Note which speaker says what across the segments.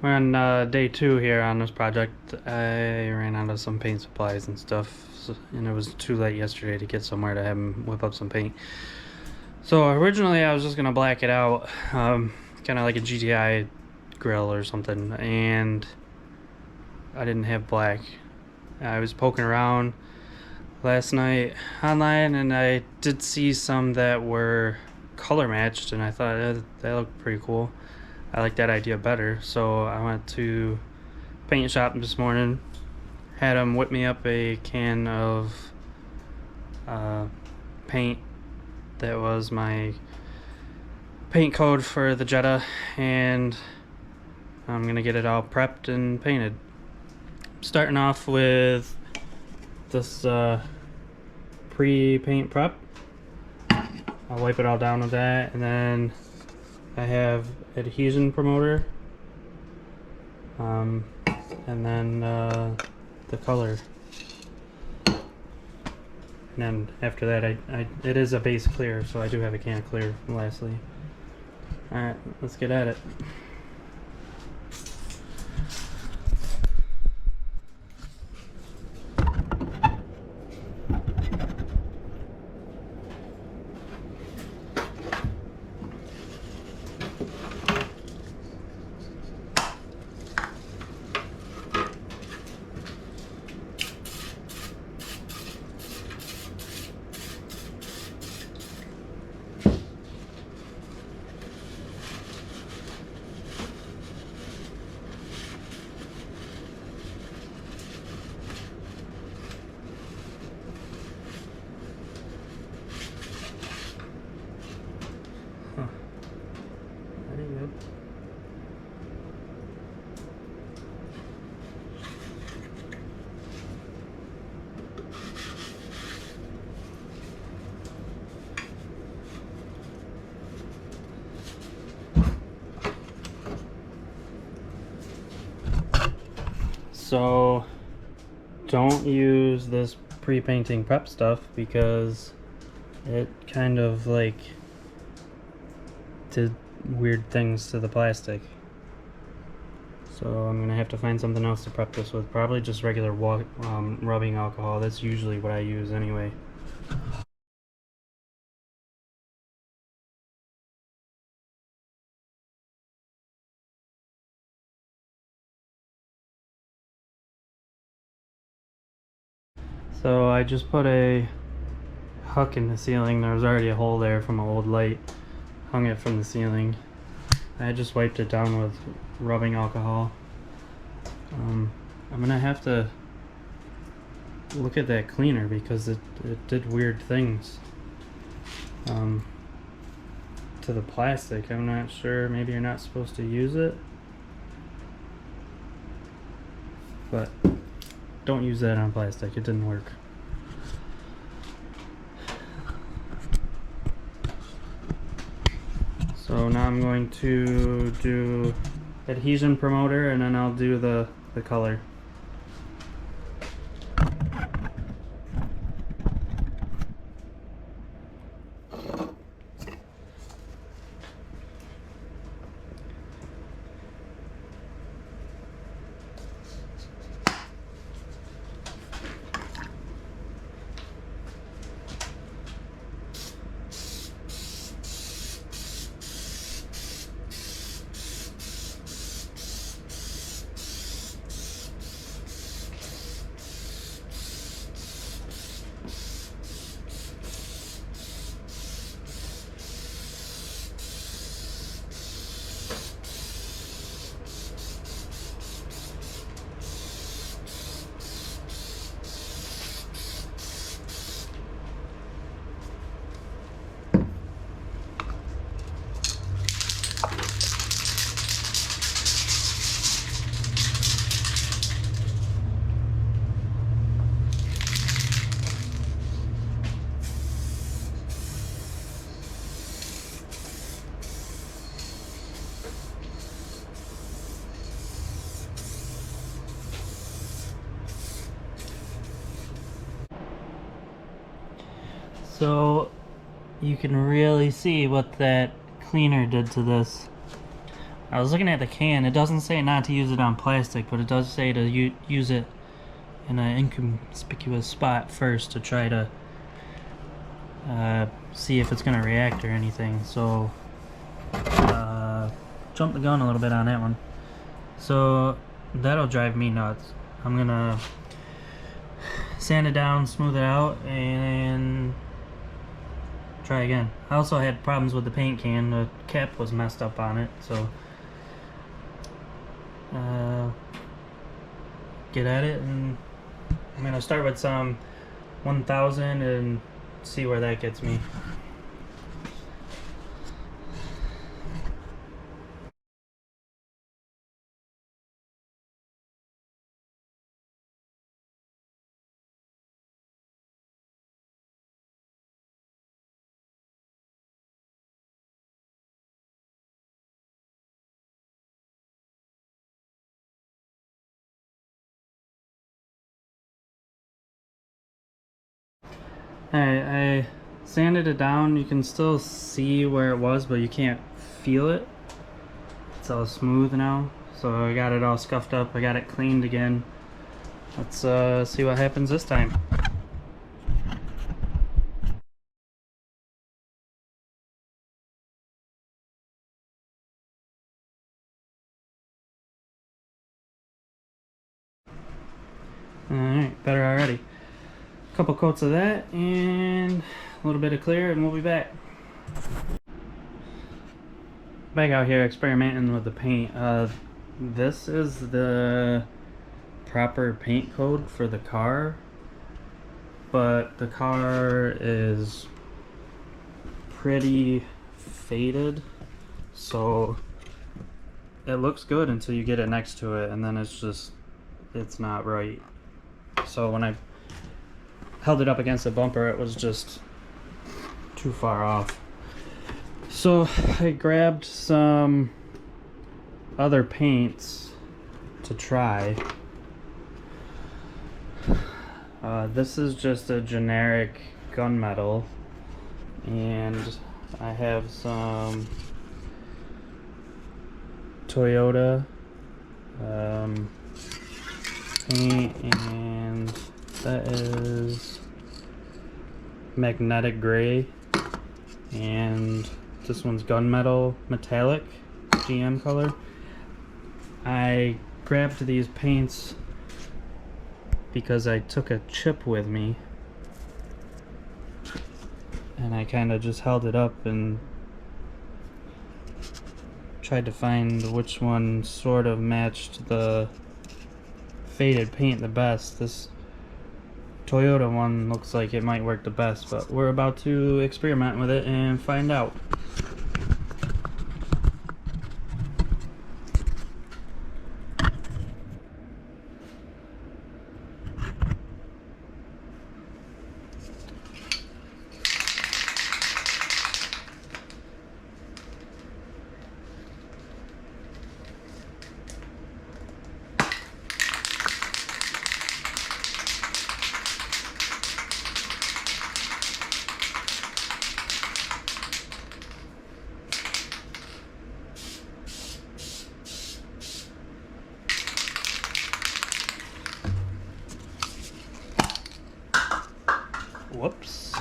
Speaker 1: We're on day 2 here on this project. I ran out of some paint supplies and stuff, and it was too late yesterday to get somewhere to have him whip up some paint. So originally I was just gonna black it out, kind of like a GTI grill or something, and I didn't have black. I was poking around last night online, and I did see some that were color matched, and I thought that looked pretty cool. I like that idea better, so I went to paint shop this morning, had them whip me up a can of paint that was my paint code for the Jetta, and I'm gonna get it all prepped and painted. Starting off with this pre-paint prep. I'll wipe it all down with that, and then I have adhesion promoter, and then the color, and then after that it is a base clear, so I do have a can of clear lastly. Alright, let's get at it. Very good. So don't use this pre-painting prep stuff because it kind of like did weird things to the plastic. So I'm gonna have to find something else to prep this with, probably just regular rubbing alcohol. That's usually what I use anyway. So I just put a hook in the ceiling. There was already a hole there from an old light. Hung it from the ceiling. I just wiped it down with rubbing alcohol. I'm gonna have to look at that cleaner because it did weird things to the plastic. I'm not sure, maybe you're not supposed to use it, but don't use that on plastic. It didn't work. So now I'm going to do adhesion promoter, and then I'll do the color. So you can really see what that cleaner did to this. I was looking at the can. It doesn't say not to use it on plastic, but it does say to use it in an inconspicuous spot first to try to see if it's gonna react or anything. So jump the gun a little bit on that one. So that'll drive me nuts. I'm gonna sand it down, smooth it out, and try again. I also had problems with the paint can. The cap was messed up on it, so get at it. And I'm gonna start with some 1000 and see where that gets me. Alright, I sanded it down. You can still see where it was, but you can't feel it. It's all smooth now. So I got it all scuffed up. I got it cleaned again. Let's see what happens this time. Alright, better already. Couple coats of that and a little bit of clear, and we'll be back. Back out here experimenting with the paint. This is the proper paint code for the car, but the car is pretty faded, so it looks good until you get it next to it, and then it's not right. So when I held it up against the bumper, it was just too far off. So I grabbed some other paints to try. This is just a generic gunmetal, and I have some Toyota paint, and that is magnetic gray, and this one's gunmetal metallic GM color. I grabbed these paints because I took a chip with me, and I kind of just held it up and tried to find which one sort of matched the faded paint the best. This Toyota one looks like it might work the best, but we're about to experiment with it and find out. Whoops.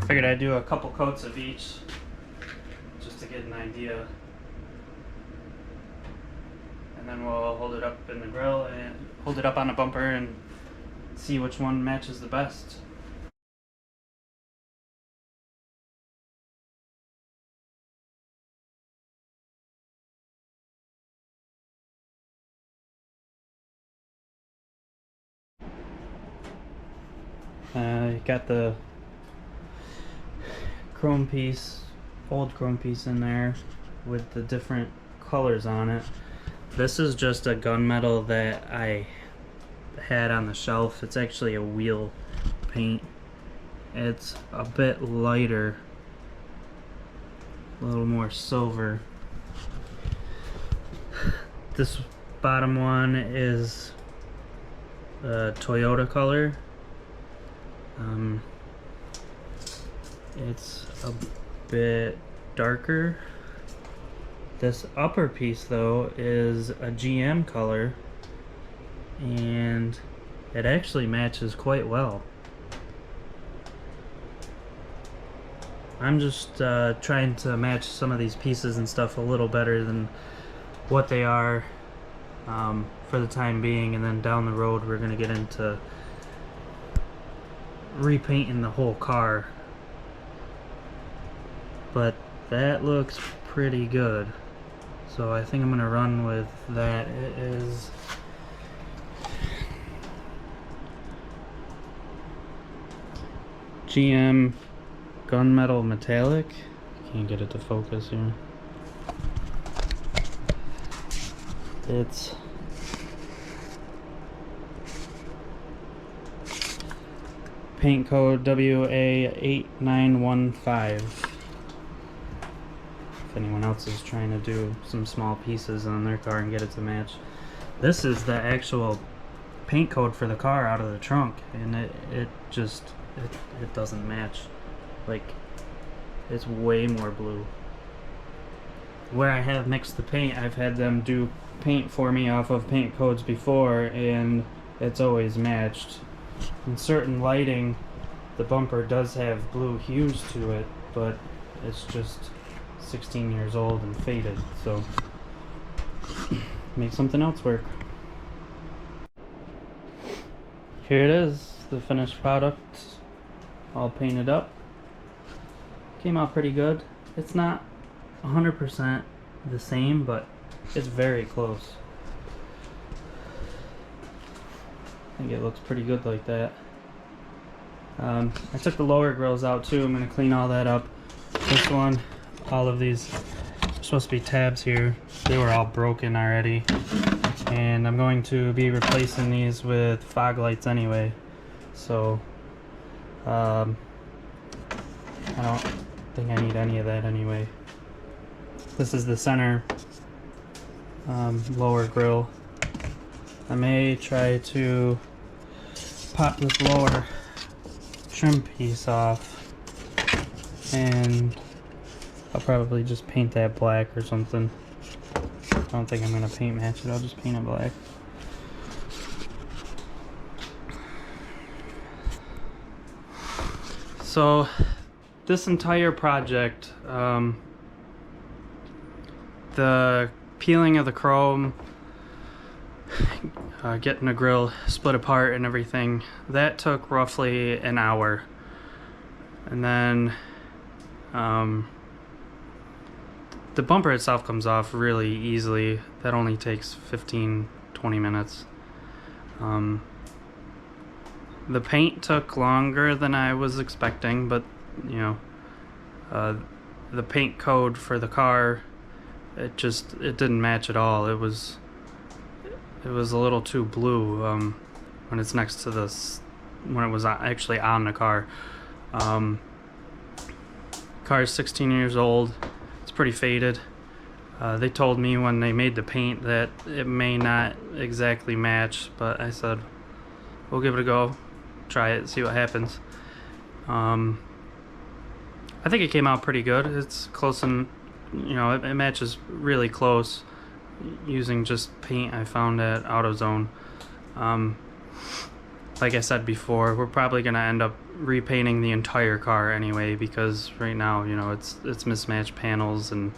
Speaker 1: Figured I'd do a couple coats of each just to get an idea, and then we'll hold it up in the grill and hold it up on a bumper and see which one matches the best. Got the chrome piece, old chrome piece in there with the different colors on it. This is just a gunmetal that I had on the shelf. It's actually a wheel paint. It's a bit lighter, a little more silver. This bottom one is a Toyota color. It's a bit darker. This upper piece though is a GM color, and it actually matches quite well. I'm just trying to match some of these pieces and stuff a little better than what they are for the time being, and then down the road we're going to get into repainting the whole car. But that looks pretty good, so I think I'm going to run with that. It is GM gunmetal metallic. Can't get it to focus here. It's paint code WA8915. If anyone else is trying to do some small pieces on their car and get it to match. This is the actual paint code for the car out of the trunk, and it doesn't match. Like, it's way more blue. Where I have mixed the paint, I've had them do paint for me off of paint codes before, and it's always matched. In certain lighting, the bumper does have blue hues to it, but it's just 16 years old and faded, so make something else work. Here it is, the finished product, all painted up. Came out pretty good. It's not 100% the same, but it's very close. I think it looks pretty good like that. I took the lower grills out too. I'm going to clean all that up. This one, all of these are supposed to be tabs here. They were all broken already. And I'm going to be replacing these with fog lights anyway. So, I don't think I need any of that anyway. This is the center lower grill. I may try to pop this lower trim piece off, and I'll probably just paint that black or something. I don't think I'm going to paint match it, I'll just paint it black. So this entire project, the peeling of the chrome, getting the grill split apart and everything, that took roughly an hour. And then the bumper itself comes off really easily. That only takes 15-20 minutes. The paint took longer than I was expecting, but you know, the paint code for the car, it didn't match at all. It was a little too blue when it's next to this, when it was actually on the car. Car's 16 years old. It's pretty faded. They told me when they made the paint that it may not exactly match, but I said we'll give it a go, try it, see what happens. I think it came out pretty good. It's close, and you know, it matches really close using just paint I found at AutoZone. Like I said before, we're probably gonna end up repainting the entire car anyway, because right now, you know, it's mismatched panels, and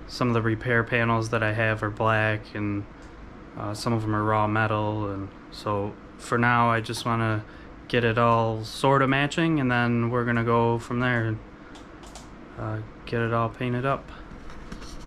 Speaker 1: some of the repair panels that I have are black, and some of them are raw metal, and so for now I just want to get it all sort of matching, and then we're gonna go from there and get it all painted up.